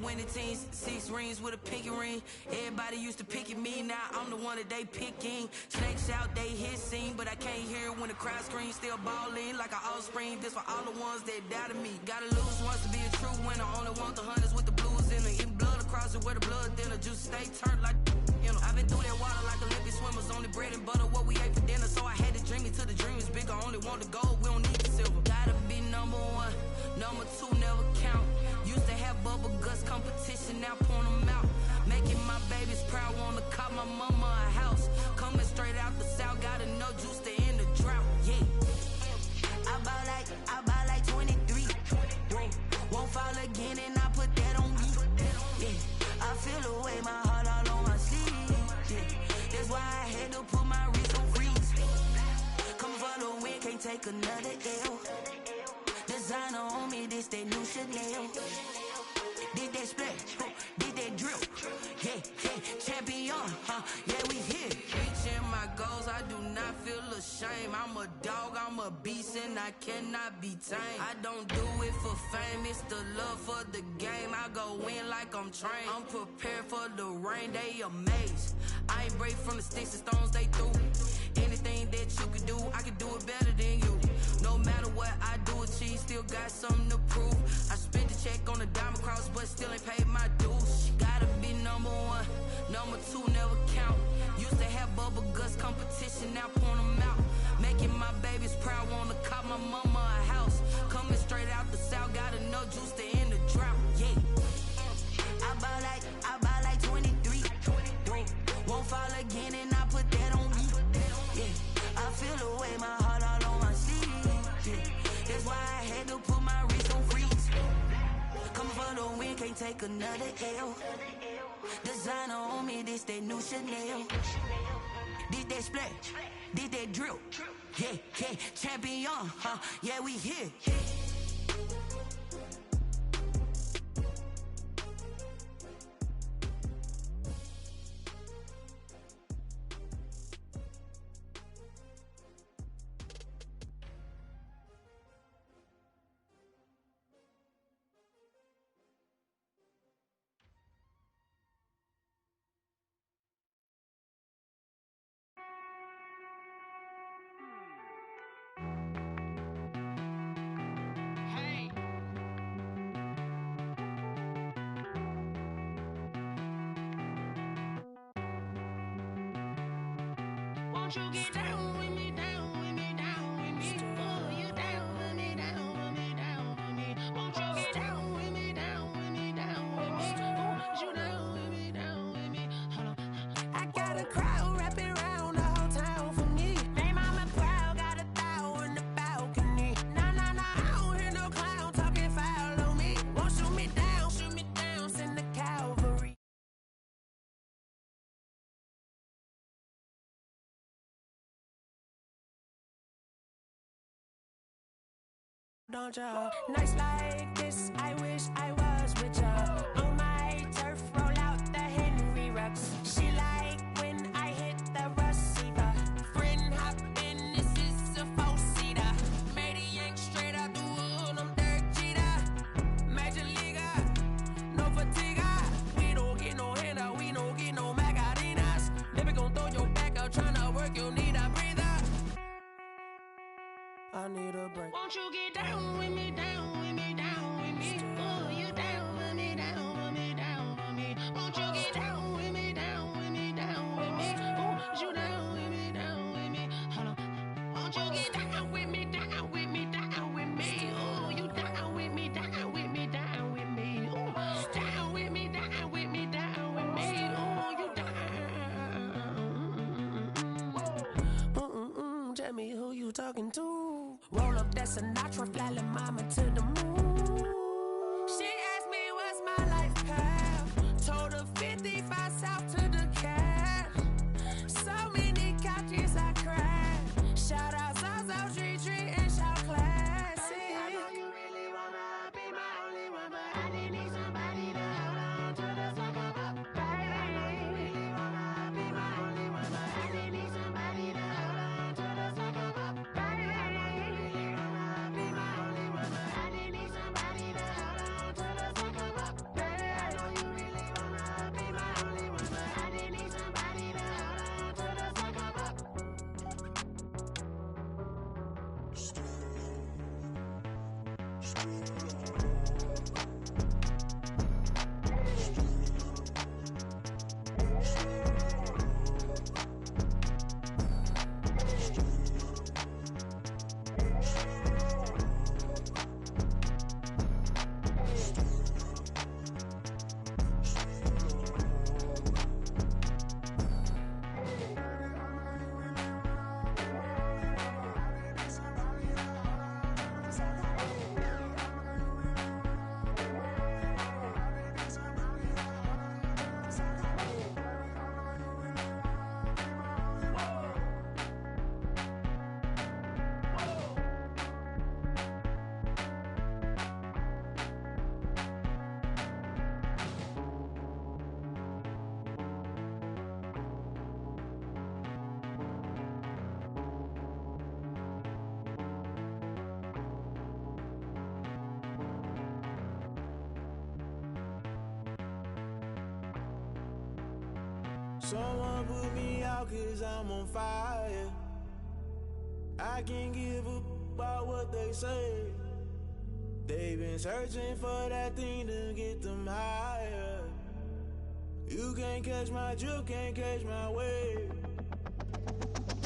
winning teams, 6 rings with a pinky ring. Everybody used to pick at me, now I'm the one that they picking. Snakes out, they hissing, but I can't hear when the crowd screams. Still balling like an offspring. This for all the ones that doubted me. Gotta lose once to be a true winner. Only want the hunters with the blues in it. Eating blood across it where the blood thinner. Juice stay turned like you know. I've been through that water like Olympic swimmers. Only bread and butter what we ate for dinner. So I had to dream it till the dream is bigger. Only want the gold, we don't need the silver. Gotta be number 1, number 2 never count. Used to have bubble guts competition, now point them out. Making my babies proud, wanna call my mama a house. Coming straight out the south, got enough juice to end the drought. Yeah, I bought like 23. Won't fall again and I put that on me. Yeah, I feel the way, my heart all on my sleeve. Yeah, that's why I had to put my wrist on freeze. Come for the win, can't take another L. Designer on me, this that new Chanel. Did that splash, did that drill. Yeah, champion, yeah, we here. Reaching my goals, I do not feel ashamed. I'm a dog, I'm a beast, and I cannot be tamed. I don't do it for fame, it's the love for the game. I go in like I'm trained. I'm prepared for the rain, they amazed. I ain't break from the sticks and stones they threw. Anything that you can do, I can do it better than you. No matter what I do, achieve, still got something to prove. I spent the check on the diamond cross, but still ain't paid my dues. Gotta be number 1, number 2 never count. Used to have bubble guts competition, now point them out. Making my babies proud, wanna call my mama a house. Coming straight out the south, got enough juice to end the drought. Yeah, I bought like 23. Won't fall again and I put that on me. Yeah, I feel the way, my heart all on my sleeve. Yeah, that's why I had to put my wrist on freeze. Coming for the win, can't take another L. Designer on me, this that new Chanel. Did that splash, did that drill. Yeah, champion, yeah, we here. Won't you get down with me, down with me, down with me? Oh, you down with me, down with me, down with me. Won't you get down with me, down with me, down with me? Oh, you down with me, down with me? Hold on. I got a crowd wrapping around the whole town for me. They mama proud, got a thou in the balcony. Nah, I don't hear no clown talking foul on me. Won't shoot me down, send the cavalry. Don't y'all? Nights like this, I wish I was with y'all. On my turf, roll out the Henry Rux. She like when I hit the receiver. Friend hop in, this is a 4-seater. Made a yank straight out the wood, I'm Derek Jeter. Major leaguer, no fatigue. We don't get no handout, we don't get no Macarinas. Never gon' throw your back out, tryna work, you need a breather. I need a break. Won't you get down with me, down with me, down with me? Oh, you down with me, down with me, down with me. Won't you get down with me, down with me, down with me? Oh, you down with me, down with me? Hold on. Won't you get down with me, down with me, down with me? Oh, you down with me, down with me, down with me? Oh, down with me, down with me, down with me? Oh, you down. Tell me who you talking to. Roll up that Sinatra, fly la mama to the moon. She asked me what's my life path. Told her 55 south to the cab. So many couches I cried. Shout out South Tree and shout classic. I know you really wanna be my only one, but I didn't need somebody to hold on to the sucker up. Baby, I know you really wanna be my only one, but I didn't need somebody to hold on to the sucker up. Baby, I know you really wanna be my only one, but I didn't need somebody to hold on to the sucker up. Baby, I know Someone put me out 'cause I'm on fire. I can't give up about what they say. They've been searching for that thing to get them higher. You can't catch my drift, can't catch my wave.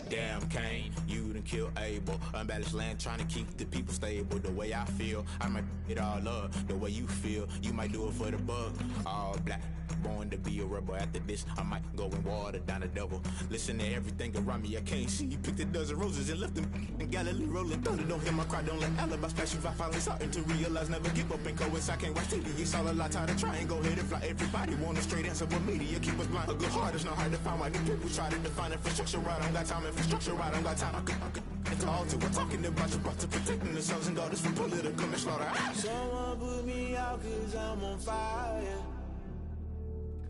Damn, Kane, you done killed Abel. Unbalanced land, trying to keep the people stable. The way I feel, I might it all up. The way you feel, you might do it for the buck. All black, born to be a rebel. After this, I might go and water down the devil. Listen to everything around me, I can't see. You picked a dozen roses and left them in Galilee rolling thunder. Don't hear my cry, don't let alibis flash. If I finally starting to realize, never give up and coincide. Can't watch TV, it's all a lot. Tired of trying, go ahead and fly. Everybody want a straight answer, but media keep us blind. A good heart is not hard to find. Why these people try to define infrastructure right? I don't got time, infrastructure right, I don't got time. I could all to. We're talking about you, about to protecting the sons and daughters from political and slaughter. Someone put me out 'cause I'm on fire.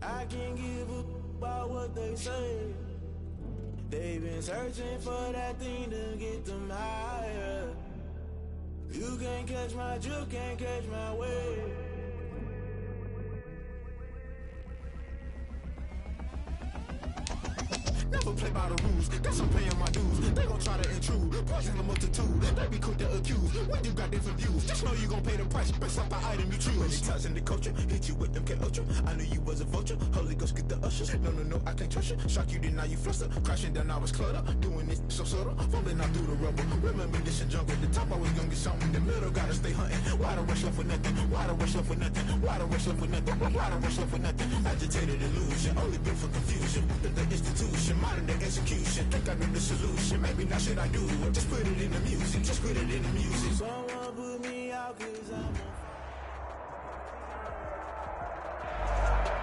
I can't give up about what they say. They've been searching for that thing to get them higher. You can't catch my drift, can't catch my wave. Never play by the rules, guess I'm paying my dues. They gon' try to intrude, poison the multitude. They be quick to accuse, when you got different views. Just know you gon' pay the price, based off the item you choose. Many times in the culture, hit you with them K-Ultra. I knew you was a vulture, Holy Ghost get the ushers. No, I can't trust you. Shock you, then now you fluster. Crashing down, I was clutter. Doing this so subtle, falling out through the rubble. Remember this and jungle, the top I was gonna get something. The middle gotta stay hunting. Why the rush left for nothing? Why the rush left for nothing? Why the rush left for nothing? Why the rush left for nothing? Agitated illusion, only built for confusion. The institution, modern day execution. Think I know the solution. Maybe not should I do it? Just put it in the music. Just put it in the music. Someone put me out 'cause I'm on fire.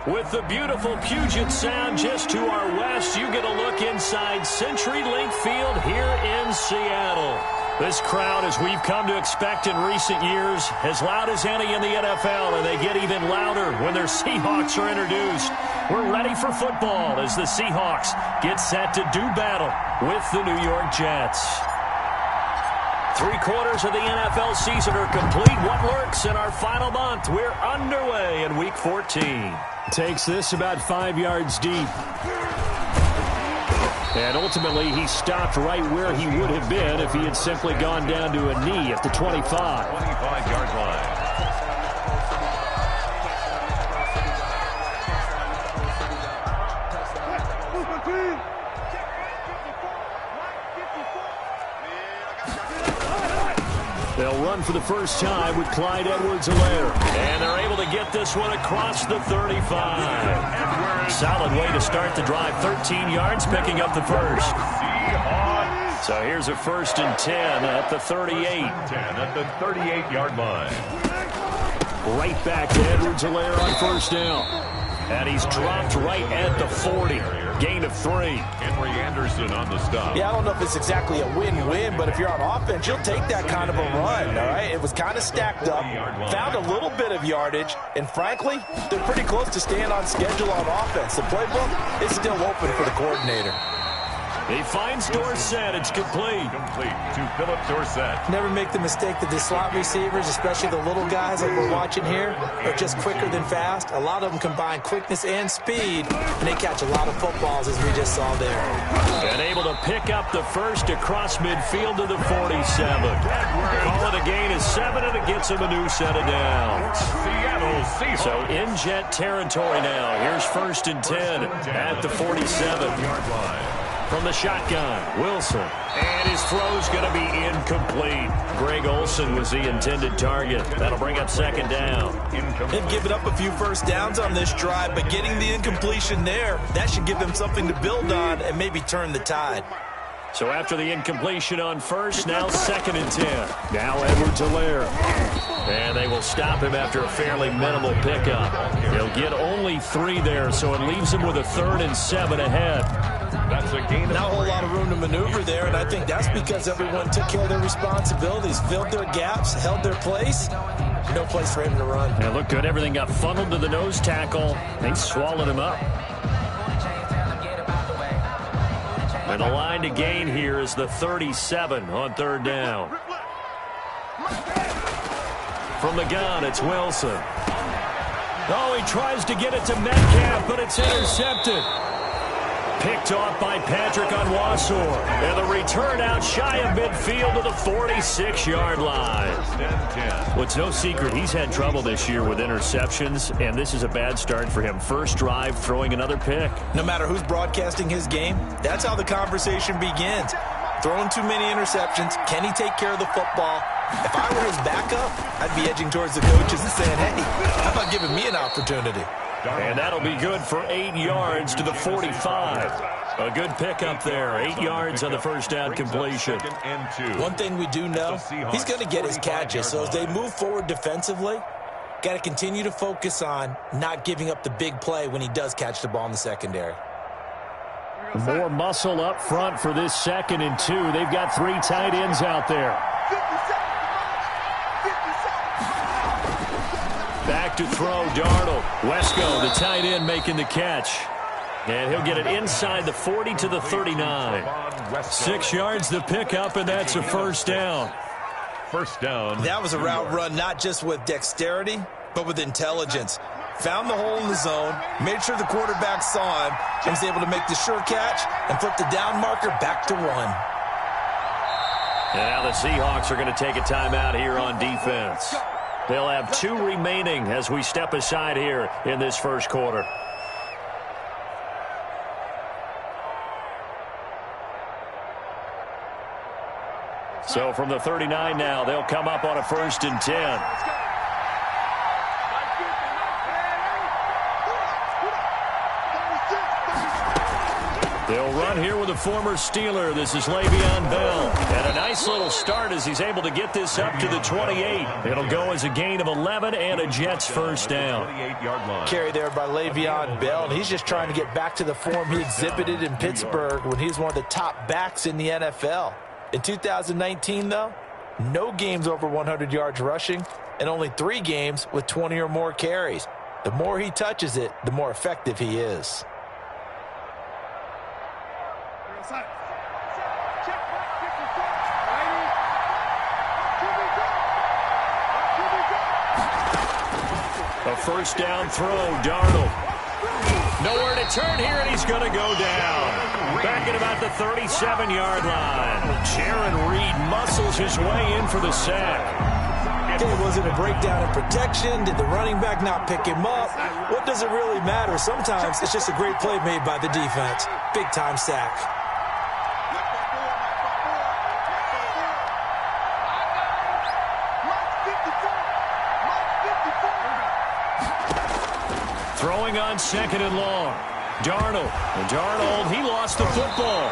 With the beautiful Puget Sound just to our west, you get a look inside CenturyLink Field here in Seattle. This crowd, as we've come to expect in recent years, as loud as any in the NFL, and they get even louder when their Seahawks are introduced. We're ready for football as the Seahawks get set to do battle with the New York Jets. 3/4 of the NFL season are complete. What lurks in our final month? We're underway in Week 14. Takes this about 5 yards deep. And ultimately, he stopped right where he would have been if he had simply gone down to a knee at the 25. 25-yard line. They'll run for the first time with Clyde Edwards-Helaire. And they're able to get this one across the 35. Solid way to start the drive. 13 yards, picking up the first. So here's a 1st and 10 at the 38. 10 at the 38-yard line. Right back to Edwards-Helaire on 1st down. And he's dropped right at the 40. Gain of 3. Henry Anderson on the stop. Yeah, I don't know if it's exactly a win-win, but if you're on offense, you'll take that kind of a run, all right? It was kind of stacked up, found a little bit of yardage, and frankly, they're pretty close to staying on schedule on offense. The playbook is still open for the coordinator. He finds Dorsett. It's complete. Complete to Philip Dorsett. Never make the mistake that the slot receivers, especially the little guys like we're watching here, are just quicker than fast. A lot of them combine quickness and speed, and they catch a lot of footballs, as we just saw there. And able to pick up the first across midfield to the 47. Call it a gain of 7, and it gets him a new set of downs. Seattle Seahawks. So in Jet territory now. Here's 1st and 10 at the 47-yard line. From the shotgun, Wilson. And his throw's going to be incomplete. Greg Olsen was the intended target. That'll bring up 2nd down. They've given up a few first downs on this drive, but getting the incompletion there, that should give them something to build on and maybe turn the tide. So after the incompletion on first, now 2nd and 10. Now Edwards-Helaire. And they will stop him after a fairly minimal pickup. He'll get only 3 there, so it leaves him with a 3rd and 7 ahead. That's a gain. Not a whole lot of room to maneuver there, and I think that's because everyone took care of their responsibilities, filled their gaps, held their place. No place for him to run. And look good. Everything got funneled to the nose tackle. They swallowed him up. And the line to gain here is the 37 on 3rd down. From the gun, it's Wilson. Oh, he tries to get it to Metcalf, but it's intercepted. Picked off by Patrick Onwuasor. And the return out shy of midfield to the 46-yard line. Well, it's no secret he's had trouble this year with interceptions, and this is a bad start for him. First drive, throwing another pick. No matter who's broadcasting his game, that's how the conversation begins. Throwing too many interceptions. Can he take care of the football? If I were his backup, I'd be edging towards the coaches and saying, hey, how about giving me an opportunity? And that'll be good for 8 yards to the 45. A good pickup there. 8 yards on the first down completion. One thing we do know, he's going to get his catches. So as they move forward defensively, got to continue to focus on not giving up the big play when he does catch the ball in the secondary. More muscle up front for this 2nd and 2. They've got 3 tight ends out there. Back to throw, Darnold. Wesco, the tight end, making the catch. And he'll get it inside the 40 to the 39. 6 yards the pickup, and that's a first down. First down. That was a route run not just with dexterity, but with intelligence. Found the hole in the zone, made sure the quarterback saw him, and was able to make the sure catch and flip the down marker back to 1. And now the Seahawks are going to take a timeout here on defense. They'll have 2 remaining as we step aside here in this first quarter. So from the 39 now, they'll come up on a 1st and 10. They'll run here with a former Steeler. This is Le'Veon Bell. And a nice little start as he's able to get this up to the 28. It'll go as a gain of 11 and a Jets first down. Carry there by Le'Veon Bell, and he's just trying to get back to the form he exhibited in Pittsburgh when he was one of the top backs in the NFL. In 2019, though, no games over 100 yards rushing and only 3 games with 20 or more carries. The more he touches it, the more effective he is. A first down throw, Darnold. Nowhere to turn here, and he's going to go down. Back at about the 37-yard line. Jaron Reed muscles his way in for the sack. Was it a breakdown in protection? Did the running back not pick him up? What does it really matter? Sometimes it's just a great play made by the defense. Big-time sack. Throwing on 2nd and long. Darnold. And Darnold, he lost the football.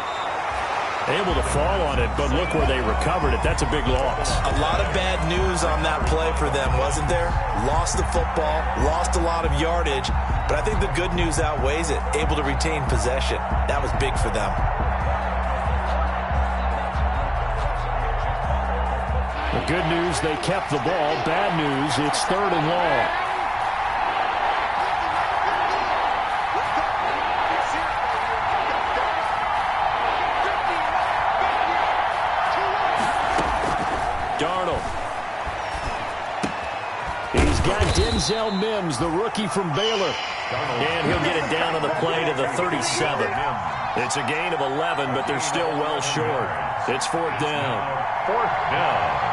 Able to fall on it, but look where they recovered it. That's a big loss. A lot of bad news on that play for them, wasn't there? Lost the football, lost a lot of yardage, but I think the good news outweighs it. Able to retain possession. That was big for them. The good news, they kept the ball. Bad news, it's 3rd and long. Denzel Mims, the rookie from Baylor. And he'll get it down on the play to the 37. It's a gain of 11, but they're still well short. It's 4th down. 4th down.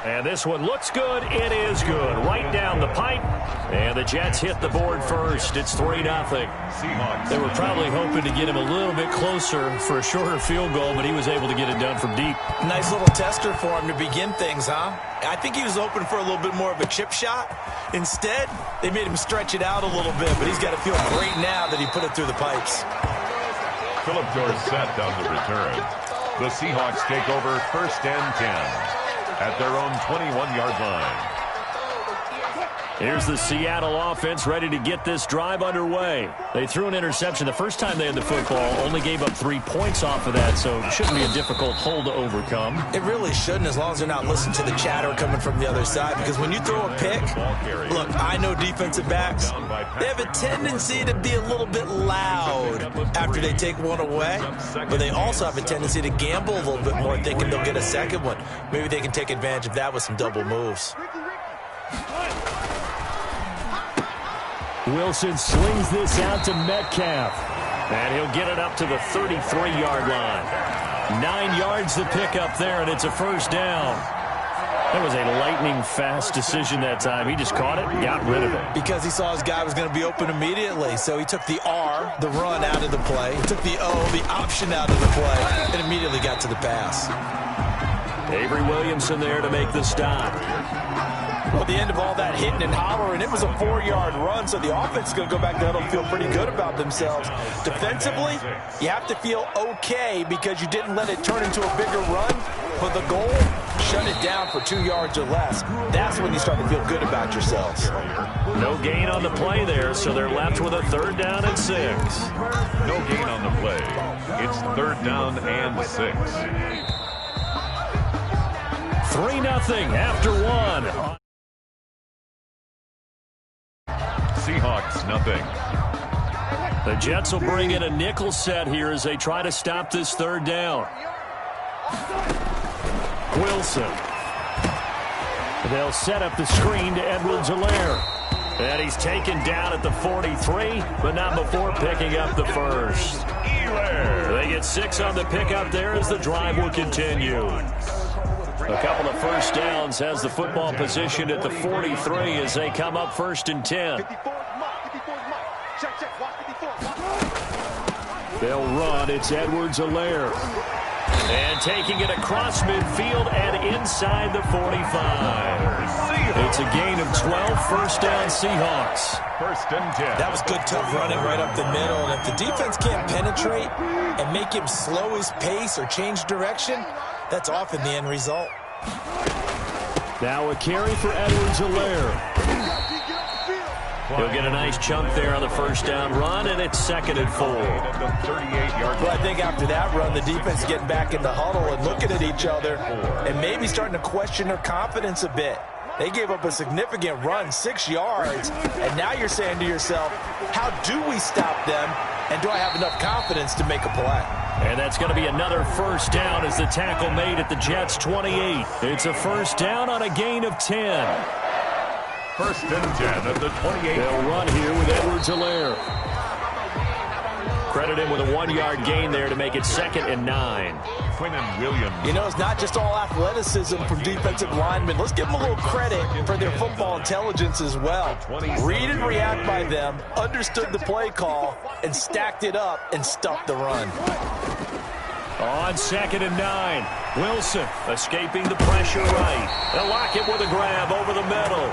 And this one looks good. It is good. Right down the pipe. And the Jets hit the board first. It's 3-0. They were probably hoping to get him a little bit closer for a shorter field goal, but he was able to get it done from deep. Nice little tester for him to begin things, huh? I think he was hoping for a little bit more of a chip shot. Instead, they made him stretch it out a little bit, but he's got to feel great now that he put it through the pipes. Phillip Dorsett on the return. The Seahawks take over 1st and 10. At their own 21-yard line. Here's the Seattle offense ready to get this drive underway. They threw an interception the first time they had the football, only gave up 3 points off of that, so it shouldn't be a difficult hole to overcome. It really shouldn't, as long as they're not listening to the chatter coming from the other side, because when you throw a pick, look, I know defensive backs, they have a tendency to be a little bit loud after they take one away, but they also have a tendency to gamble a little bit more, thinking they'll get a second one. Maybe they can take advantage of that with some double moves. Wilson slings this out to Metcalf. And he'll get it up to the 33-yard line. 9 yards to pick up there, and it's a 1st down. That was a lightning-fast decision that time. He just caught it and got rid of it. Because he saw his guy was going to be open immediately. So he took the R, the run, out of the play. He took the O, the option, out of the play, and immediately got to the pass. Avery Williamson there to make the stop. Well, the end of all that hitting and hollering, it was a 4-yard run, so the offense is going to go back to huddle and feel pretty good about themselves. Defensively, you have to feel okay because you didn't let it turn into a bigger run, but the goal, shut it down for 2 yards or less. That's when you start to feel good about yourselves. No gain on the play there, so they're left with a 3rd down and 6. No gain on the play. It's 3rd down and 6. 3-0 after 1. Seahawks, nothing. The Jets will bring in a nickel set here as they try to stop this 3rd down. Wilson. They'll set up the screen to Edwards-Helaire. And he's taken down at the 43, but not before picking up the 1st. They get 6 on the pickup there as the drive will continue. A couple of 1st downs has the football position at the 43 as they come up 1st and 10. They'll run. It's Edwards-Helaire. And taking it across midfield and inside the 45. It's a gain of 12, 1st down Seahawks. 1st and 10. That was good, tough running right up the middle. And if the defense can't penetrate and make him slow his pace or change direction, that's often the end result. Now a carry for Edwards-Helaire. He'll get a nice chunk there on the 1st down run, and it's 2nd and 4. Well, I think after that run, the defense is getting back in the huddle and looking at each other and maybe starting to question their confidence a bit. They gave up a significant run, 6 yards, and now you're saying to yourself, how do we stop them, and do I have enough confidence to make a play? And that's going to be another 1st down as the tackle made at the Jets' 28. It's a 1st down on a gain of 10. 1st and 10 at the 28. They'll run here with Edwards-Helaire. Credit him with a 1-yard gain there to make it 2nd and 9. Quinnen Williams. You know, it's not just all athleticism from defensive linemen. Let's give them a little credit for their football intelligence as well. Read and react by them, understood the play call, and stacked it up and stuffed the run. On 2nd and 9, Wilson escaping the pressure right. They'll lock it with a grab over the middle.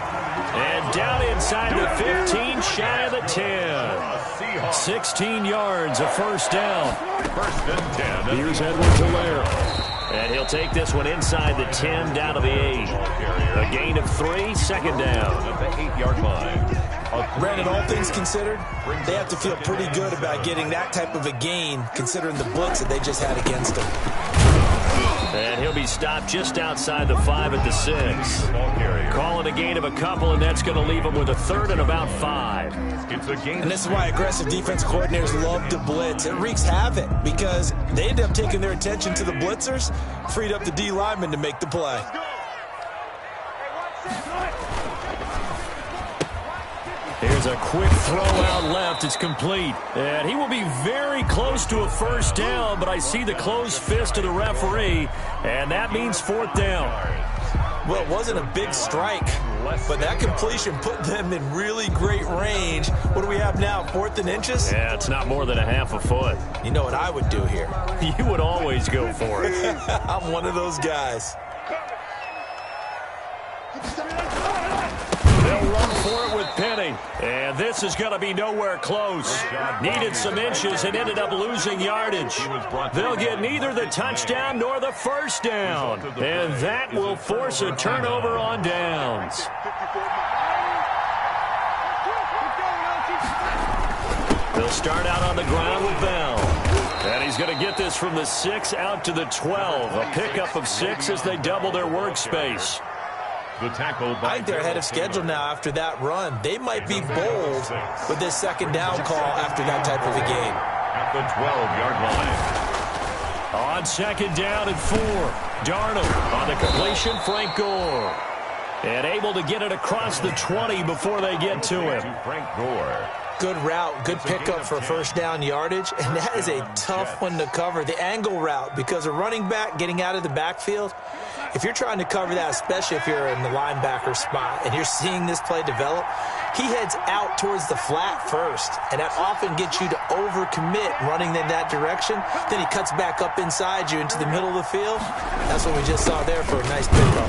And down inside the 15, shy of the 10. 16 yards, a 1st down. 1st and 10. Here's Edwards-Helaire. And he'll take this one inside the 10, down to the 8. A gain of 3, 2nd down. At the 8-yard line. Brandon, all things considered, they have to feel pretty good about getting that type of a gain, considering the blitz that they just had against them. And he'll be stopped just outside the 5 at the 6. Call it a gain of a couple, and that's going to leave him with a 3rd and about 5. It's a gain. And this is why aggressive defense coordinators love to blitz. It wreaks havoc because they end up taking their attention to the blitzers, freed up the D lineman to make the play. Here's a quick throw out left. It's complete. And he will be very close to a 1st down, but I see the closed fist of the referee, and that means 4th down. Well, it wasn't a big strike, but that completion put them in really great range. What do we have now, 4th and inches? Yeah, it's not more than a half a foot. You know what I would do here? You would always go for it. I'm one of those guys. They'll run for it with Penny. And this is going to be nowhere close. Needed some inches and ended up losing yardage. They'll get neither the touchdown nor the 1st down. And that will force a turnover on downs. They'll start out on the ground with Bell. And he's going to get this from the 6 out to the 12. A pickup of 6 as they double their workspace. The tackle by I think they're ahead of schedule now after that run. They might be bold with this 2nd down call after that type of a game. At the 12-yard line. On 2nd down and 4. Darnold on the completion, Frank Gore. And able to get it across the 20 before they get to him. Frank Gore. Good route, good pickup for 1st down yardage, and that is a tough one to cover. The angle route, because a running back getting out of the backfield, if you're trying to cover that, especially if you're in the linebacker spot and you're seeing this play develop, he heads out towards the flat first, and that often gets you to overcommit running in that direction. Then he cuts back up inside you into the middle of the field. That's what we just saw there for a nice pickup.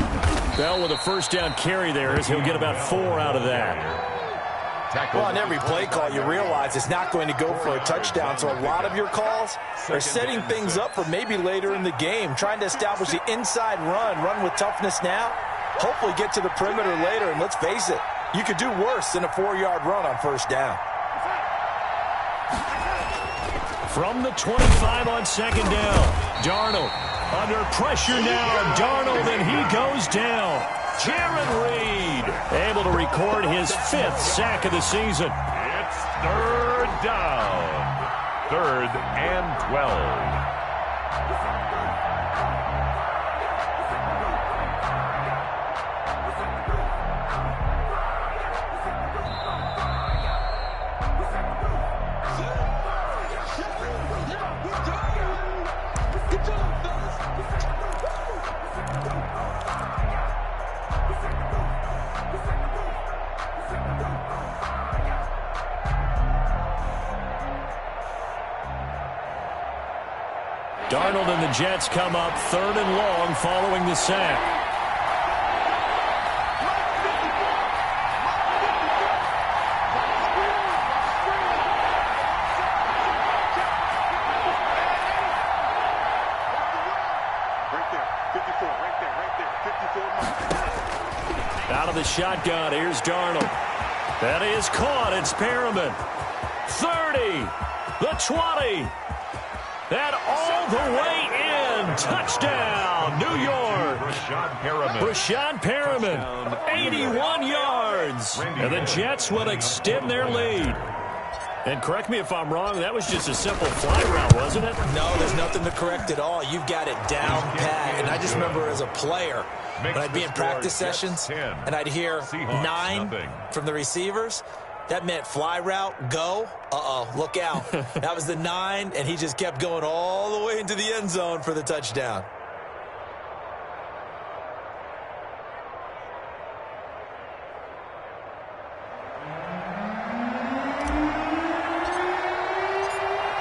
Bell with a 1st down carry there as he'll get about 4 out of that. Well, on every play call, you realize it's not going to go for a touchdown, so a lot of your calls are setting things up for maybe later in the game, trying to establish the inside run with toughness now, hopefully get to the perimeter later, and let's face it, you could do worse than a 4-yard run on 1st down. From the 25 on 2nd down, Darnold under pressure now. Darnold, and he goes down. Jaron Reed able to record his 5th sack of the season. It's 3rd down. 3rd and 12. Darnold and the Jets come up 3rd and long following the sack. Out of the shotgun, here's Darnold. That is caught. It's Perriman. 30, the 20. That all the way in. Touchdown, New York. Rashad Perriman, 81 yards. And the Jets will extend their lead. And correct me if I'm wrong, that was just a simple fly route, wasn't it? No, there's nothing to correct at all. You've got it down pat. And I just remember as a player, when I'd be in practice sessions and I'd hear 9 from the receivers, that meant fly route, go, look out. That was the 9, and he just kept going all the way into the end zone for the touchdown.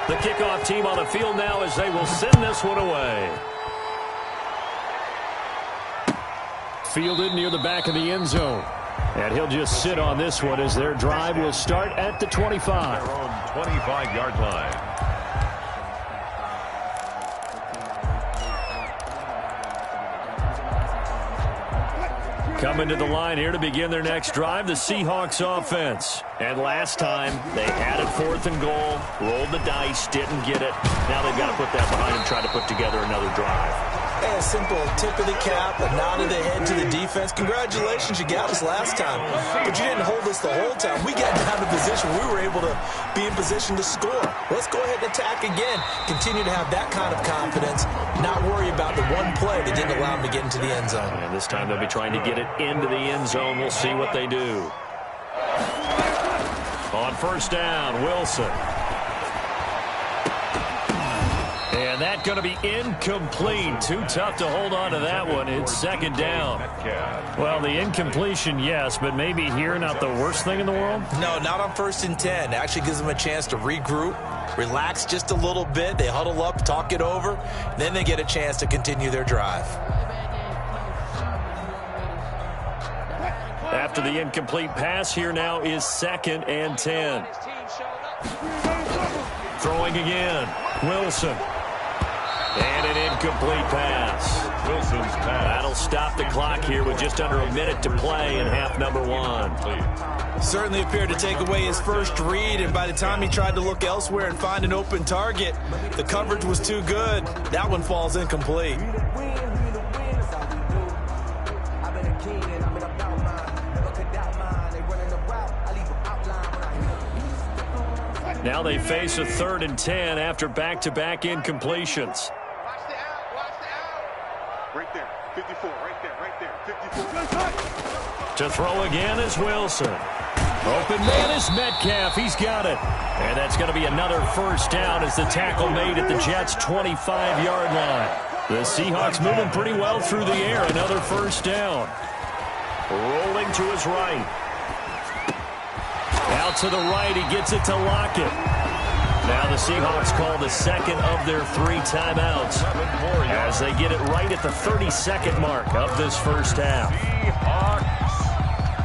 The kickoff team on the field now as they will send this one away. Fielded near the back of the end zone. And he'll just sit on this one as their drive will start at the 25. Their own 25-yard line. Coming to the line here to begin their next drive, the Seahawks offense. And last time, they had it 4th and goal, rolled the dice, didn't get it. Now they've got to put that behind and try to put together another drive. Hey, a simple tip of the cap, a nod of the head to the defense. Congratulations, you got us last time, but you didn't hold us the whole time. We got down to position. We were able to be in position to score. Let's go ahead and attack again. Continue to have that kind of confidence, not worry about the one play that didn't allow them to get into the end zone. And this time they'll be trying to get it into the end zone. We'll see what they do. On first down, Wilson. And that's going to be incomplete. Too tough to hold on to that one. It's second down. Well, the incompletion, yes, but maybe here not the worst thing in the world? No, not on 1st and 10. It actually gives them a chance to regroup, relax just a little bit. They huddle up, talk it over, then they get a chance to continue their drive. After the incomplete pass, here now is 2nd and 10. Throwing again, Wilson. And an incomplete pass. Wilson's pass. That'll stop the clock here with just under a minute to play in half number 1. Certainly appeared to take away his first read, and by the time he tried to look elsewhere and find an open target, the coverage was too good. That one falls incomplete. Now they face a 3rd and 10 after back-to-back incompletions. Right there, 54, right there, 54. To throw again is Wilson. Open man is Metcalf. He's got it. And that's going to be another first down as the tackle made at the Jets' 25-yard line. The Seahawks moving pretty well through the air. Another first down. Rolling to his right. Out to the right. He gets it to Lockett. Now the Seahawks call the second of their 3 timeouts as they get it right at the 32nd mark of this first half. Seahawks,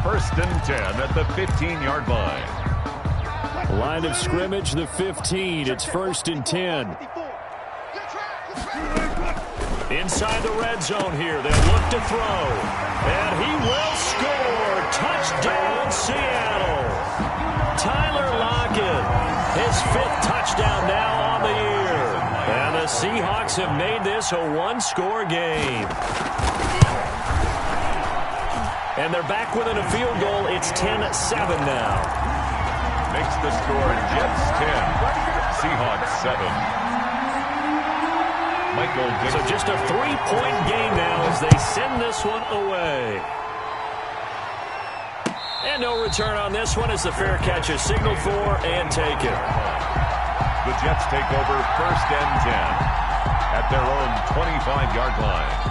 1st and 10 at the 15-yard line. Line of scrimmage, the 15. It's 1st and 10. Inside the red zone here. They'll look to throw. And he will score. Touchdown, Seattle. Tyler Lockett, his 5th touchdown now on the year. And the Seahawks have made this a 1-score game. And they're back within a field goal. It's 10-7 now. Makes the score Jets 10, Seahawks 7. Michael Dixon. So just a 3-point game now as they send this one away. And no return on this one as the fair catch is signaled for and taken. The Jets take over 1st and 10 at their own 25-yard line.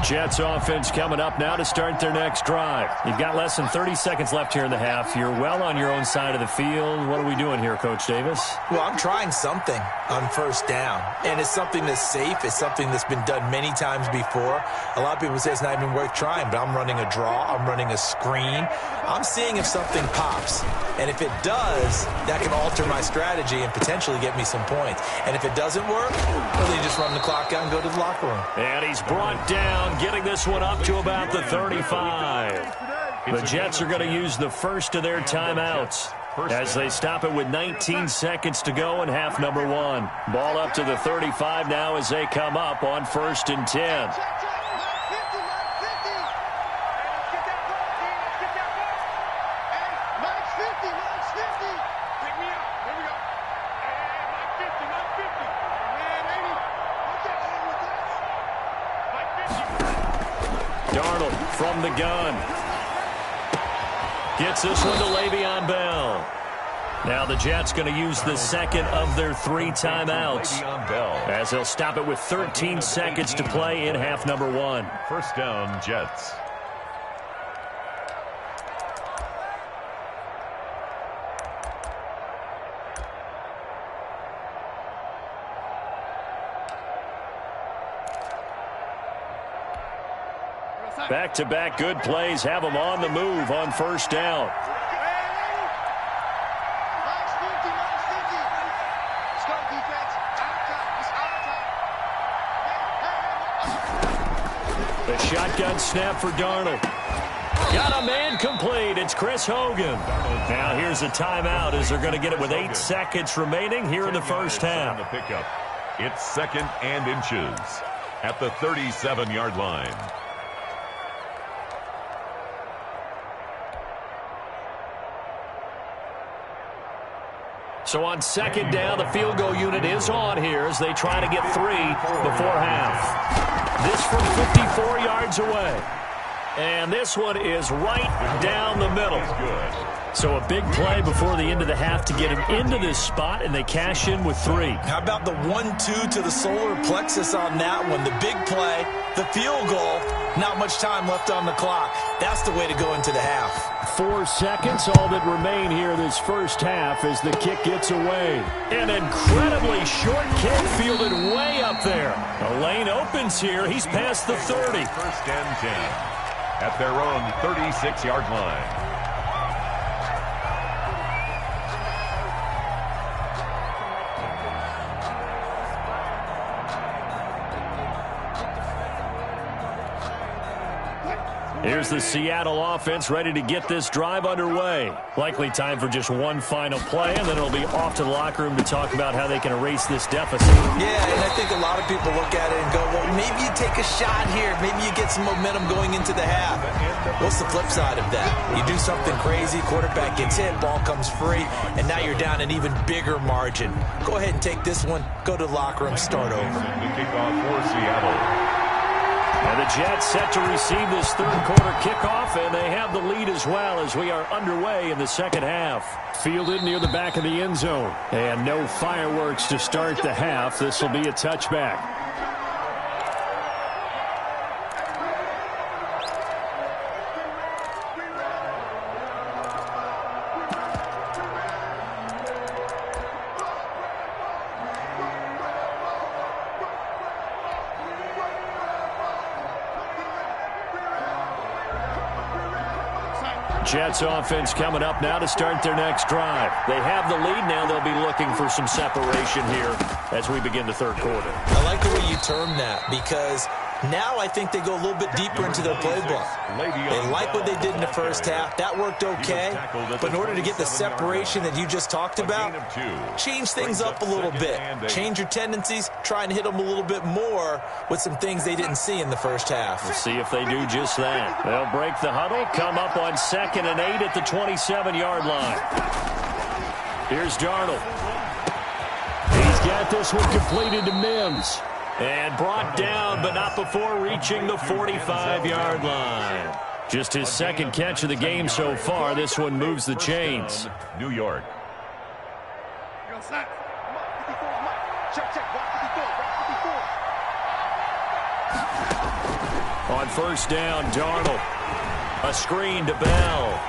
Jets offense coming up now to start their next drive. You've got less than 30 seconds left here in the half. You're well on your own side of the field. What are we doing here, Coach Davis? Well, I'm trying something on 1st down, and it's something that's safe. It's something that's been done many times before. A lot of people say it's not even worth trying, but I'm running a draw. I'm running a screen. I'm seeing if something pops, and if it does, that can alter my strategy and potentially get me some points. And if it doesn't work, well, then you just run the clock out and go to the locker room. And he's brought down, getting this one up to about the 35. The Jets are going to use the first of their timeouts as they stop it with 19 seconds to go in half number 1. Ball up to the 35 now as they come up on 1st and 10. Darnold from the gun. Gets this one to Le'Veon Bell. Now the Jets going to use the second of their 3 timeouts as they'll stop it with 13 seconds to play in half number 1. First down, Jets. Back-to-back good plays have them on the move on first down. The shotgun snap for Darnold. Got a man complete. It's Chris Hogan. Now here's a timeout as they're going to get it with 8 seconds remaining here in the first half. The pickup. It's 2nd and inches at the 37-yard line. So on 2nd down, the field goal unit is on here as they try to get 3 before half. This from 54 yards away. And this one is right down the middle. So a big play before the end of the half to get him into this spot, and they cash in with 3. How about the 1-2 to the solar plexus on that one? The big play, the field goal, not much time left on the clock. That's the way to go into the half. 4 seconds, all that remain here this first half as the kick gets away. An incredibly short kick fielded way up there. The lane opens here. He's past the 30. 1st and 10 at their own 36-yard line. Here's the Seattle offense ready to get this drive underway. Likely time for just one final play, and then it'll be off to the locker room to talk about how they can erase this deficit. Yeah, and I think a lot of people look at it and go, well, maybe you take a shot here. Maybe you get some momentum going into the half. What's the flip side of that? You do something crazy, quarterback gets hit, ball comes free, and now you're down an even bigger margin. Go ahead and take this one, go to the locker room, start over. The kickoff for Seattle. And the Jets set to receive this third-quarter kickoff, and they have the lead as well as we are underway in the second half. Fielded near the back of the end zone. And no fireworks to start the half. This will be a touchback. Jets offense coming up now to start their next drive. They have the lead now. They'll be looking for some separation here as we begin the third quarter. I like the way you term that because now I think they go a little bit deeper into their playbook. They like what they did in the first half. That worked okay. But in order to get the separation that you just talked about, change things up a little bit. Change your tendencies, try and hit them a little bit more with some things they didn't see in the first half. We'll see if they do just that. They'll break the huddle, come up on 2nd and 8 at the 27-yard line. Here's Darnold. He's got this one completed to Mims. And brought down, but not before reaching the 45-yard line. Just his second catch of the game so far. This one moves the chains. New York. On first down, Darnold. A screen to Bell.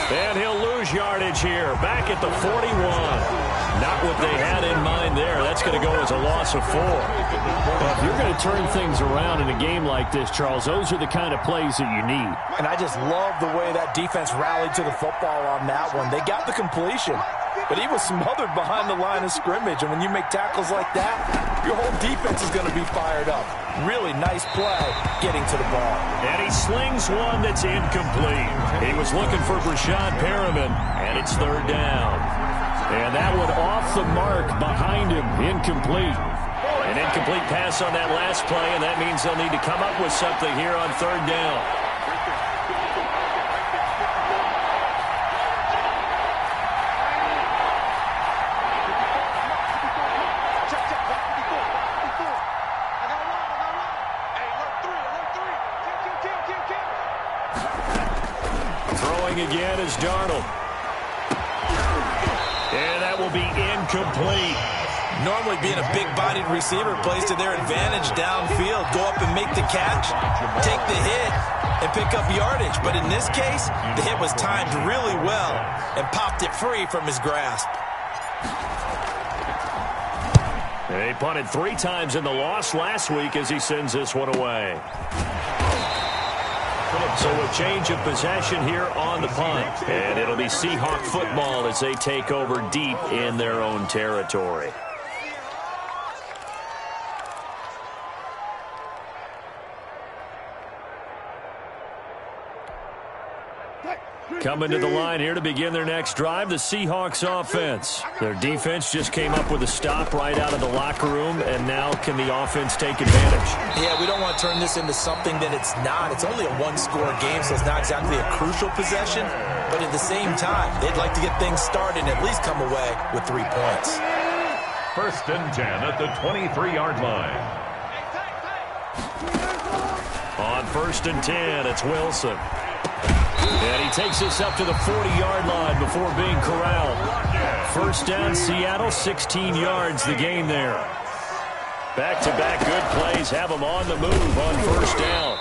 And he'll lose yardage here. Back at the 41. Not what they had in mind there. That's going to go as a loss of 4. Well, if you're going to turn things around in a game like this, Charles, those are the kind of plays that you need. And I just love the way that defense rallied to the football on that one. They got the completion, but he was smothered behind the line of scrimmage. And when you make tackles like that, your whole defense is going to be fired up. Really nice play getting to the ball. And he slings one that's incomplete. He was looking for Brashad Perriman, and it's third down. And that one off the mark behind him, incomplete. An incomplete pass on that last play, and that means they'll need to come up with something here on third down. Throwing again is Darnold. And that will be incomplete. Normally being a big-bodied receiver plays to their advantage downfield. Go up and make the catch, take the hit, and pick up yardage. But in this case, the hit was timed really well and popped it free from his grasp. They punted 3 times in the loss last week as he sends this one away. So a change of possession here on the punt. And it'll be Seahawk football as they take over deep in their own territory. Coming to the line here to begin their next drive, the Seahawks offense. Their defense just came up with a stop right out of the locker room, and now can the offense take advantage? Yeah, we don't want to turn this into something that it's not. It's only a one-score game, so it's not exactly a crucial possession. But at the same time, they'd like to get things started and at least come away with 3 points. 1st and 10 at the 23-yard line. On 1st and 10, it's Wilson. And he takes this up to the 40-yard line before being corralled. 1st down, Seattle, 16 yards the gain there. Back-to-back good plays have them on the move on 1st down.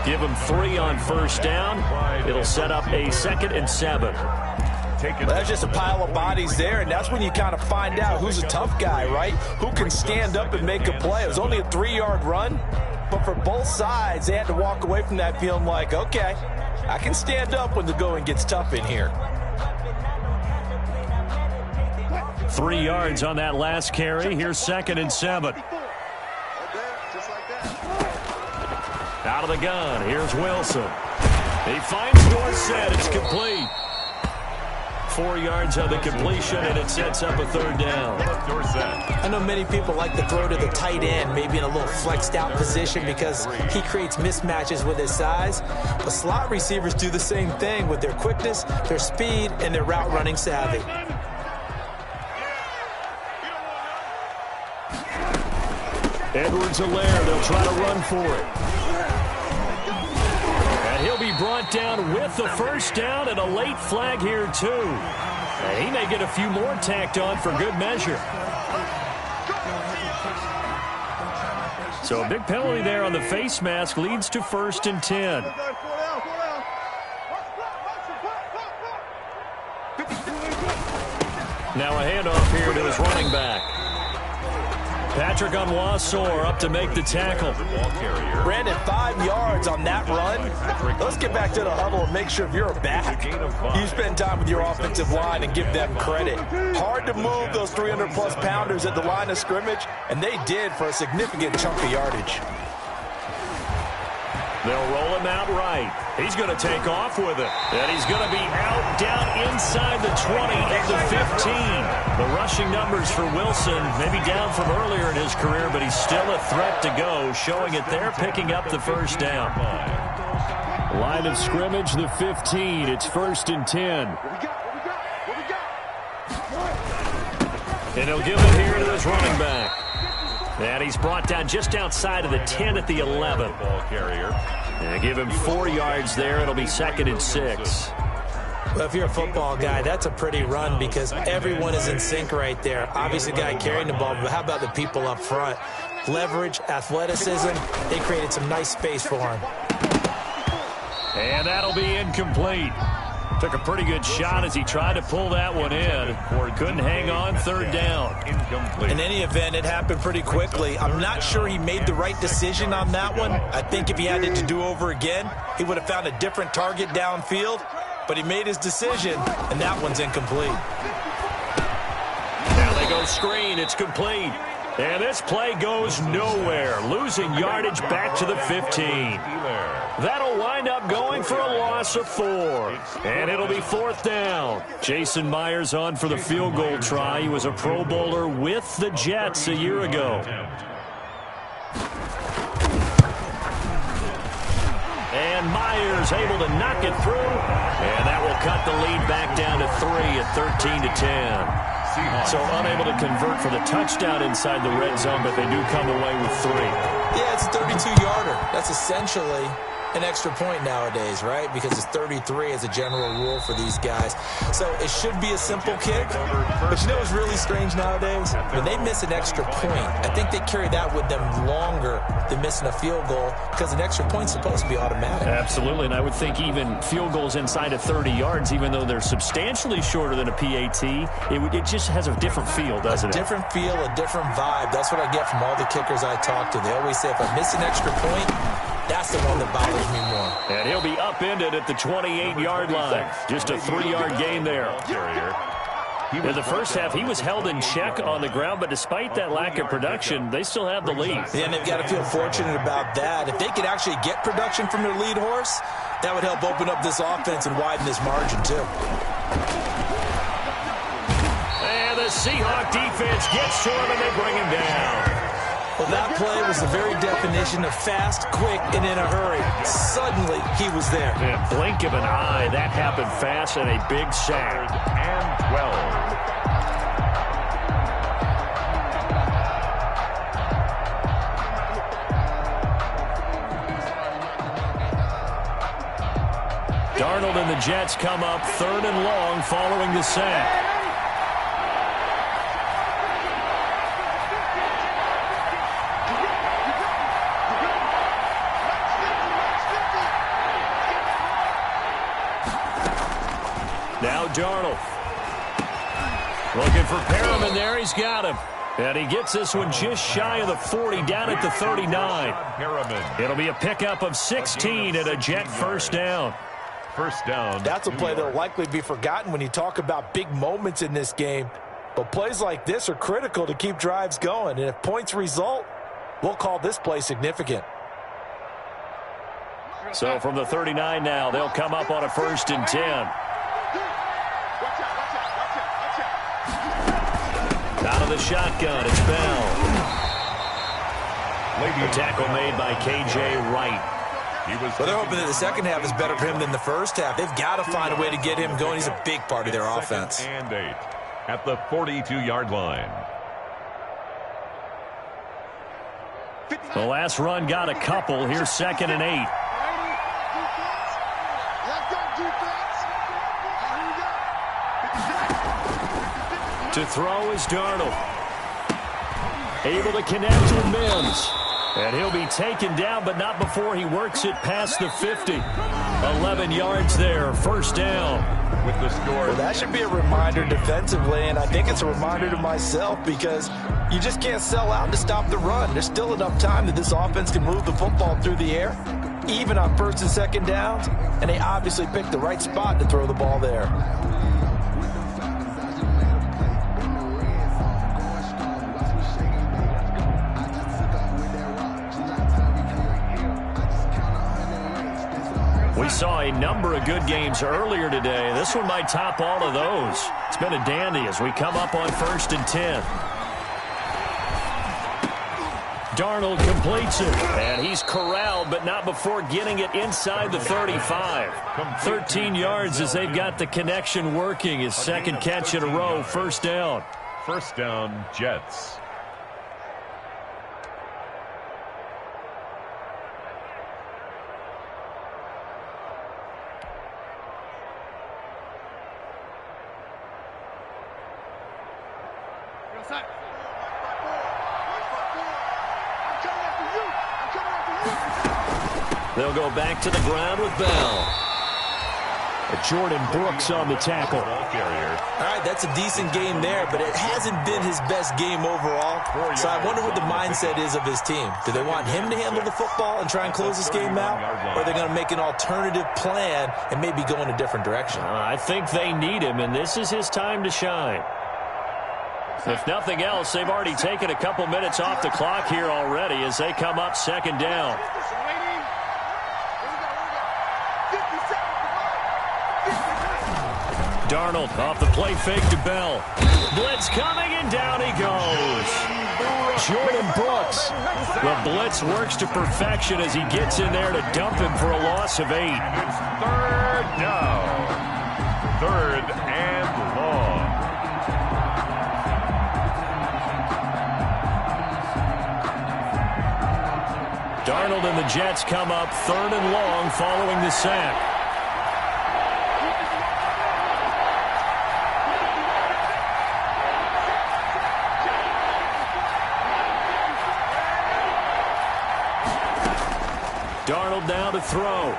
Give them 3 on 1st down. It'll set up a 2nd and 7. Well, that's just a pile of bodies there, and that's when you kind of find out who's a tough guy, right? Who can stand up and make a play. It was only a 3-yard run, but for both sides, they had to walk away from that feeling like, okay, I can stand up when the going gets tough in here. 3 yards on that last carry. Here's 2nd and 7. Out of the gun. Here's Wilson. He finds Dorsett. It's complete. 4 yards on the completion, and it sets up a 3rd down. I know many people like to throw to the tight end, maybe in a little flexed out position because he creates mismatches with his size. But slot receivers do the same thing with their quickness, their speed, and their route running savvy. Edwards-Helaire, they'll try to run for it. And he'll be brought down with the 1st down and a late flag here, too. And he may get a few more tacked on for good measure. So a big penalty there on the face mask leads to 1st and 10. Now a handoff here to his running back. Patrick Onwuasor up to make the tackle. Brandon, 5 yards on that run. Let's get back to the huddle and make sure if you're a back, you spend time with your offensive line and give them credit. Hard to move those 300-plus pounders at the line of scrimmage, and they did for a significant chunk of yardage. They'll roll him out right. He's going to take off with it. And he's going to be out down inside the 20 at the 15. The rushing numbers for Wilson, maybe down from earlier in his career, but he's still a threat to go, showing it there, picking up the 1st down. Line of scrimmage, the 15. It's 1st and 10. And he'll give it here to his running back. And he's brought down just outside of the 10 at the 11. Ball carrier. And give him 4 yards there. It'll be 2nd and 6. Well, if you're a football guy, that's a pretty run because everyone is in sync right there. Obviously, the guy carrying the ball, but how about the people up front? Leverage, athleticism, they created some nice space for him. And that'll be incomplete. Took a pretty good shot as he tried to pull that one in. Couldn't hang on, 3rd down. In any event, it happened pretty quickly. I'm not sure he made the right decision on that one. I think if he had it to do over again, he would have found a different target downfield. But he made his decision, and that one's incomplete. Now they go screen. It's complete. And this play goes nowhere. Losing yardage back to the 15. That'll wind up going for a loss of 4. And it'll be 4th down. Jason Myers on for the field goal try. He was a Pro Bowler with the Jets a year ago. And Myers able to knock it through. And that will cut the lead back down to 3 at 13-10. So unable to convert for the touchdown inside the red zone, but they do come away with 3. Yeah, it's a 32-yarder. That's essentially an extra point nowadays, right? Because it's 33 as a general rule for these guys. So it should be a simple kick. But you know what's really strange nowadays? When they miss an extra point, I think they carry that with them longer than missing a field goal because an extra point's supposed to be automatic. Absolutely, and I would think even field goals inside of 30 yards, even though they're substantially shorter than a PAT, it just has a different feel, doesn't it? A different feel, a different vibe. That's what I get from all the kickers I talk to. They always say if I miss an extra point, that's the one that bothers me more. And he'll be upended at the 28-yard line. Just a 3-yard gain there. In the first half, he was held in check on the ground, but despite that lack of production, they still have the lead. Yeah, and they've got to feel fortunate about that. If they could actually get production from their lead horse, that would help open up this offense and widen this margin, too. And the Seahawk defense gets to him, and they bring him down. Well, that play was the very definition of fast, quick, and in a hurry. Suddenly, he was there. In a blink of an eye, that happened fast and a big sack. And 12. Darnold and the Jets come up 3rd and long following the sack. Now Darnold. Looking for Perriman there. He's got him. And he gets this one just shy of the 40, down at the 39. It'll be a pickup of 16 and a Jet first down. First down. That's a play that'll likely be forgotten when you talk about big moments in this game. But plays like this are critical to keep drives going. And if points result, we'll call this play significant. So from the 39 now, they'll come up on a 1st and 10. Out of the shotgun, it's Bell. A tackle made by K.J. Wright. Well, they're hoping that the second half is better for him than the first half. They've got to find a way to get him going. He's a big part of their offense. And 8 at the 42-yard line. The last run got a couple. Here's 2nd and 8. To throw is Darnold. Able to connect with Mims. And he'll be taken down, but not before he works it past the 50. 11 yards there, 1st down. With the score. Well, that should be a reminder defensively, and I think it's a reminder to myself because you just can't sell out to stop the run. There's still enough time that this offense can move the football through the air, even on 1st and 2nd downs, and they obviously picked the right spot to throw the ball there. We saw a number of good games earlier today. This one might top all of those. It's been a dandy as we come up on 1st and 10. Darnold completes it, and he's corralled, but not before getting it inside the 35. 13 yards as they've got the connection working. His 2nd catch in a row, 1st down. First down, Jets. They'll go back to the ground with Bell. Jordan Brooks on the tackle. All right, that's a decent game there, but it hasn't been his best game overall. So I wonder what the mindset is of his team. Do they want him to handle the football and try and close this game out? Or are they going to make an alternative plan and maybe go in a different direction? I think they need him, and this is his time to shine. If nothing else, they've already taken a couple minutes off the clock here already as they come up 2nd down. Darnold off the play fake to Bell. Blitz coming, and down he goes. Jordan Brooks. The blitz works to perfection as he gets in there to dump him for a loss of 8. It's 3rd down. 3rd and long. Darnold and the Jets come up 3rd and long following the sack. Darnold now to throw.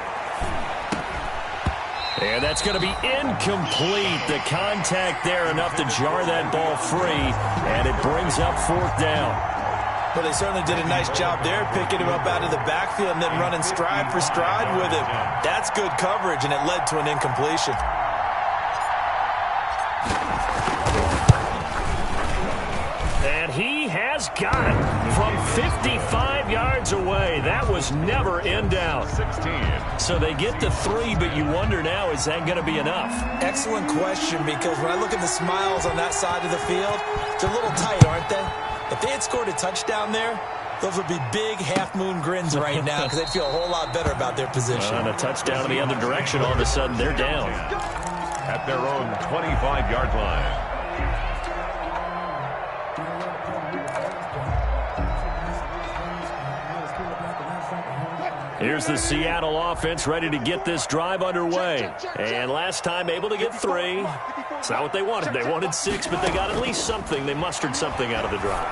And that's going to be incomplete. The contact there enough to jar that ball free, and it brings up 4th down. Well, they certainly did a nice job there, picking him up out of the backfield and then running stride for stride with him. That's good coverage, and it led to an incompletion. And he has got it from 55 yards away. That was never in doubt. 16. So they get to 3, but you wonder now, is that going to be enough? Excellent question, because when I look at the smiles on that side of the field, they're a little tight, aren't they? If they had scored a touchdown there, those would be big half-moon grins right now because they'd feel a whole lot better about their position. And a touchdown in the other direction, all of a sudden they're down. At their own 25-yard line. Here's the Seattle offense ready to get this drive underway. And last time able to get 3. It's not what they wanted. They wanted 6, but they got at least something. They mustered something out of the drive.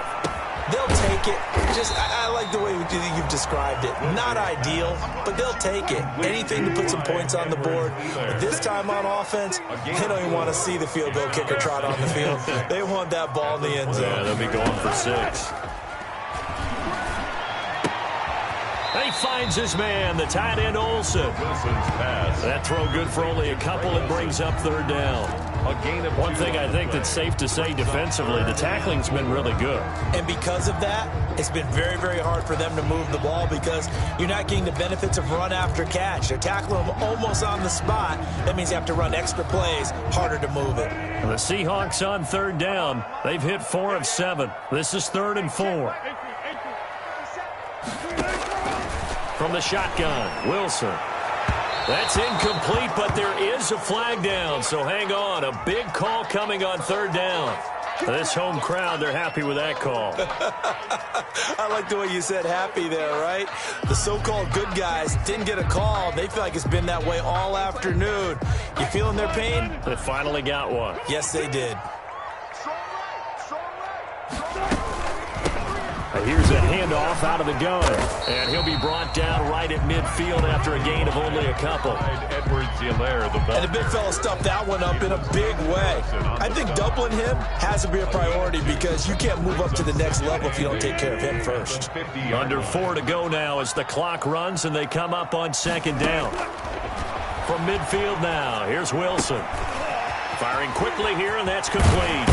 They'll take it. I like the way you've described it. Not ideal, but they'll take it. Anything to put some points on the board. But this time on offense, they don't even want to see the field goal kicker trot on the field. They want that ball in the end zone. Yeah, they'll be going for 6. He finds his man, the tight end Olsen. Wilson's pass. That throw good for only a couple. It brings up 3rd down. A gain of One thing I think that's safe to say defensively, the tackling's been really good. And because of that, it's been very, very hard for them to move the ball because you're not getting the benefits of run after catch. They're tackling them almost on the spot. That means you have to run extra plays, harder to move it. The Seahawks on 3rd down. They've hit 4 of 7. This is 3rd and 4. From the shotgun, Wilson. That's incomplete, but there is a flag down, so hang on. A big call coming on 3rd down. This home crowd, they're happy with that call. I like the way you said happy there, right? The so-called good guys didn't get a call. They feel like it's been that way all afternoon. You feeling their pain? They finally got one. Yes, they did. Here's a handoff out of the gun, and he'll be brought down right at midfield after a gain of only a couple. And the big fella stuffed that one up in a big way. I think doubling him has to be a priority because you can't move up to the next level if you don't take care of him first. Under 4 to go now as the clock runs and they come up on 2nd down. From midfield now, here's Wilson. Firing quickly here, and that's complete.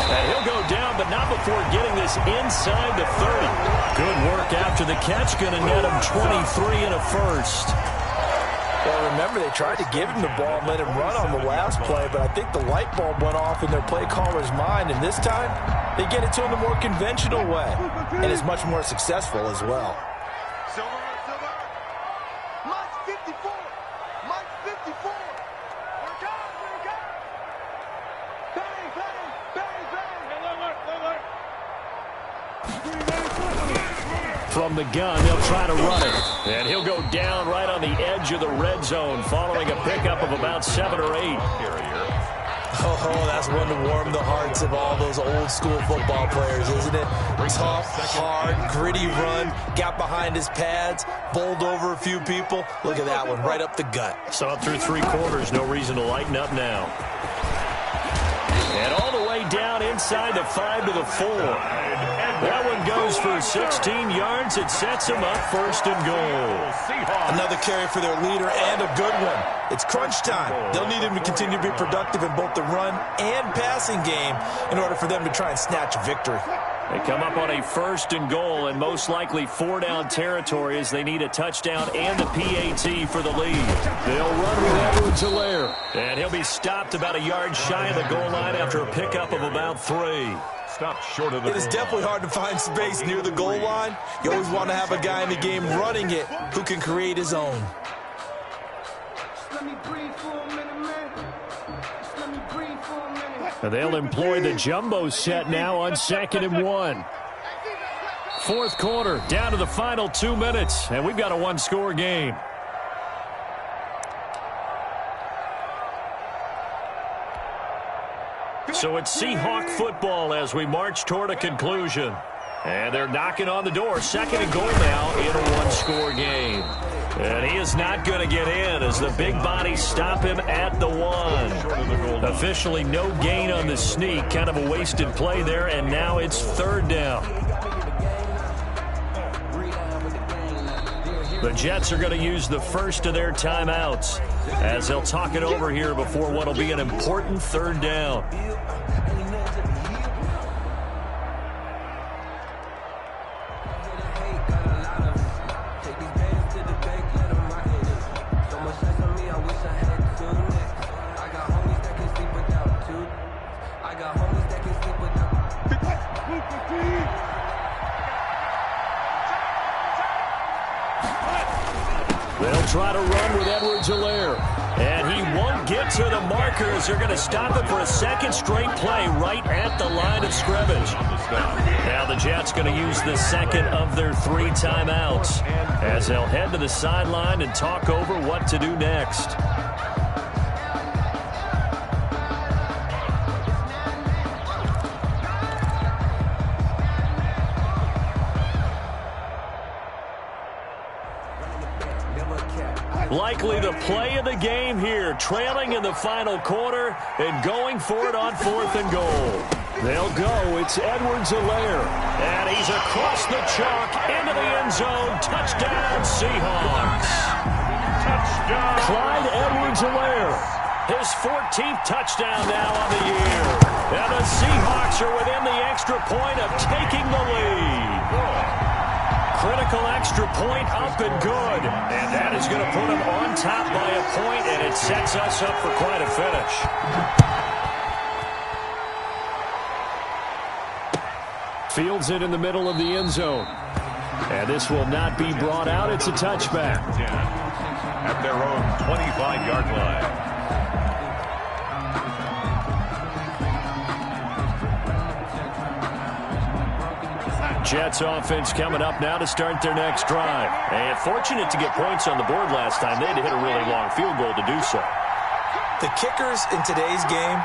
And he'll go down, but not before getting this inside the 30. Good work after the catch. Going to net him 23 and a first. Well, remember, they tried to give him the ball and let him run on the last play, but I think the light bulb went off in their play caller's mind, and this time they get it to him the more conventional way, and it's much more successful as well. From the gun, they'll try to run it. And he'll go down right on the edge of the red zone following a pickup of about 7 or 8. Oh, that's one to warm the hearts of all those old school football players, isn't it? Tough, hard, gritty run, got behind his pads, bowled over a few people. Look at that one, right up the gut. Saw it through 3 quarters, no reason to lighten up now. And all the way down inside the 5 to the 4. That one goes for 16 yards. It sets them up 1st and goal. Another carry for their leader and a good one. It's crunch time. They'll need him to continue to be productive in both the run and passing game in order for them to try and snatch a victory. They come up on a 1st and goal and most likely 4-down territory as they need a touchdown and a PAT for the lead. They'll run with Edwards-Helaire. And he'll be stopped about a yard shy of the goal line after a pickup of about 3. Stopped short of the It is definitely hard to find space near the goal line. You always want to have a guy in the game running it who can create his own. And they'll employ the jumbo set now on 2nd and 1. 4th quarter, down to the final 2 minutes, and we've got a 1-score game. So it's Seahawk football as we march toward a conclusion. And they're knocking on the door. 2nd and goal now in a 1-score game. And he is not going to get in as the big bodies stop him at the 1. Officially no gain on the sneak. Kind of a wasted play there, and now it's 3rd down. The Jets are going to use the first of their timeouts as they'll talk it over here before what will be an important 3rd down. to run with Edwards-Helaire. And he won't get to the markers. They're going to stop it for a second straight play right at the line of scrimmage. Now the Jets going to use the second of their 3 timeouts as they'll head to the sideline and talk over what to do next. Likely the play of the game here, trailing in the final quarter and going for it on 4th and goal. They'll go. It's Edwards-Helaire. And he's across the chalk into the end zone. Touchdown, Seahawks. Touchdown. Clyde Edwards-Helaire. His 14th touchdown now on the year. And the Seahawks are within the extra point of taking the lead. Critical extra point up and good. And that is going to put him on top by a point, and it sets us up for quite a finish. Fields it in the middle of the end zone. And this will not be brought out. It's a touchback. At their own 25-yard line. Jets offense coming up now to start their next drive. And fortunate to get points on the board last time. They had to hit a really long field goal to do so. The kickers in today's game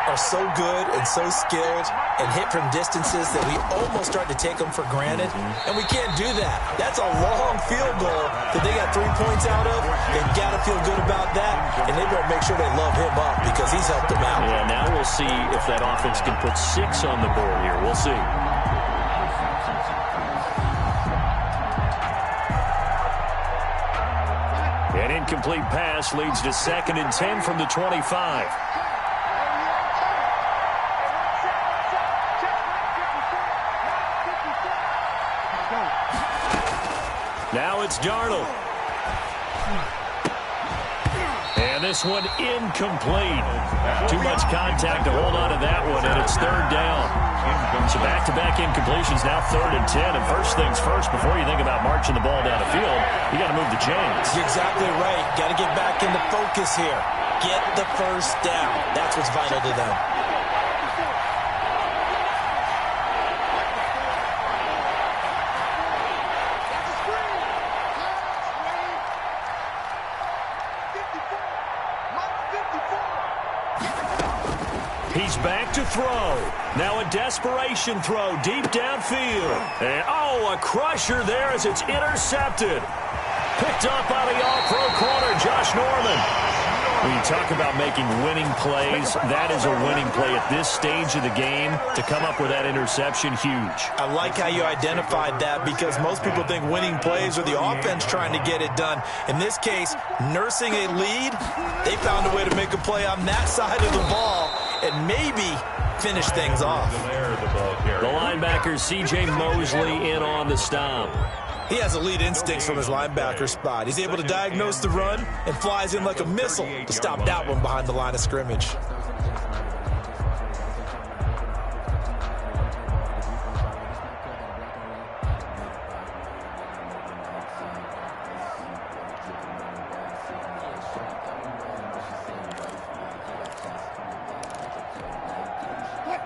are so good and so skilled and hit from distances that we almost start to take them for granted. And we can't do that. That's a long field goal that they got 3 points out of. They've got to feel good about that. And they better make sure they love him up because he's helped them out. Yeah, now we'll see if that offense can put 6 on the board here. We'll see. An incomplete pass leads to 2nd and 10 from the 25. Now it's Darnold. And this one incomplete. Too much contact to hold on to that one, and it's 3rd down. So back-to-back incompletions, now 3rd and 10. And first things first, before you think about marching the ball down the field, you got to move the chains. You're exactly right. Got to get back into focus here. Get the first down. That's what's vital to them. He's back to throw. Now a desperation throw deep downfield. And, a crusher there as it's intercepted. Picked up by the all-pro corner, Josh Norman. When you talk about making winning plays, that is a winning play at this stage of the game. To come up with that interception, huge. I like how you identified that because most people think winning plays are the offense trying to get it done. In this case, nursing a lead, they found a way to make a play on that side of the ball and maybe finish things off. The linebacker, C.J. Mosley, in on the stop. He has elite instincts from his linebacker spot. He's able to diagnose the run and flies in like a missile to stop that one behind the line of scrimmage.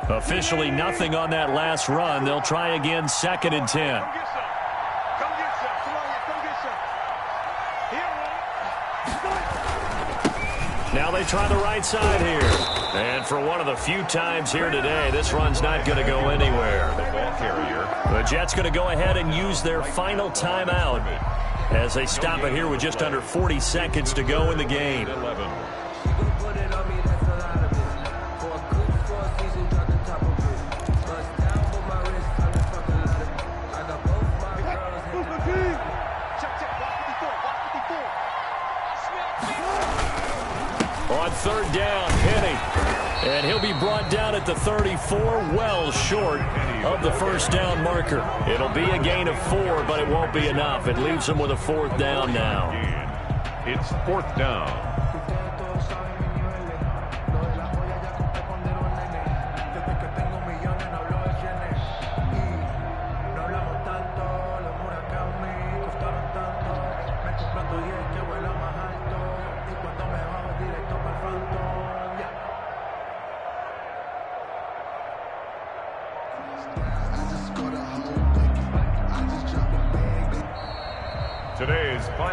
Officially nothing on that last run. They'll try again, 2nd and 10. Now they try the right side here. And for one of the few times here today, this run's not going to go anywhere. The Jets going to go ahead and use their final timeout as they stop it here with just under 40 seconds to go in the game. On 3rd down, Penny. And he'll be brought down at the 34, well short of the first down marker. It'll be a gain of 4, but it won't be enough. It leaves him with a 4th down now. It's 4th down.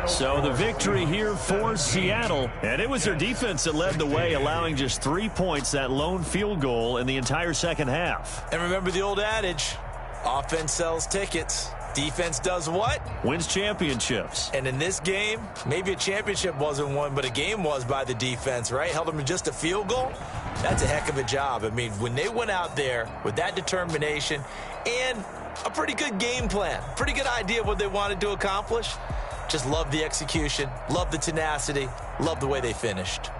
So the victory here for Seattle, and it was their defense that led the way, allowing just 3 points, that lone field goal in the entire second half. And remember the old adage, offense sells tickets. Defense does what? Wins championships. And in this game, maybe a championship wasn't won, but a game was by the defense, right? Held them to just a field goal. That's a heck of a job. I mean, when they went out there with that determination and a pretty good game plan, pretty good idea of what they wanted to accomplish, just love the execution, love the tenacity, love the way they finished.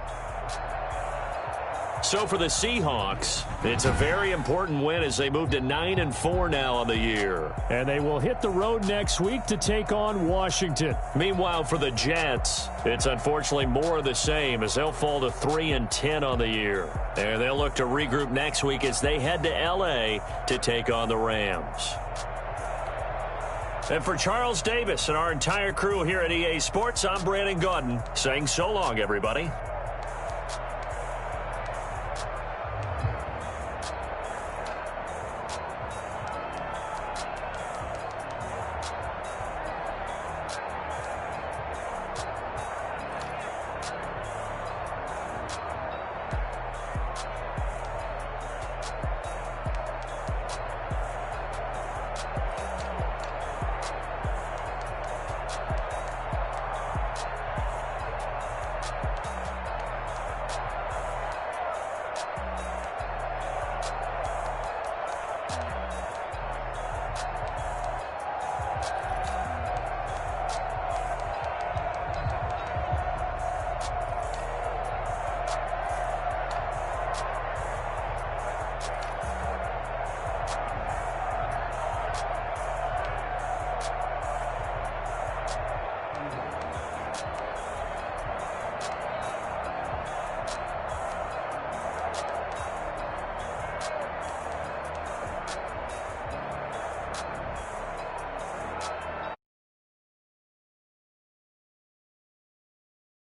So for the Seahawks, it's a very important win as they move to 9-4 now on the year. And they will hit the road next week to take on Washington. Meanwhile, for the Jets, it's unfortunately more of the same as they'll fall to 3-10 on the year. And they'll look to regroup next week as they head to L.A. to take on the Rams. And for Charles Davis and our entire crew here at EA Sports, I'm Brandon Gaudin saying so long, everybody.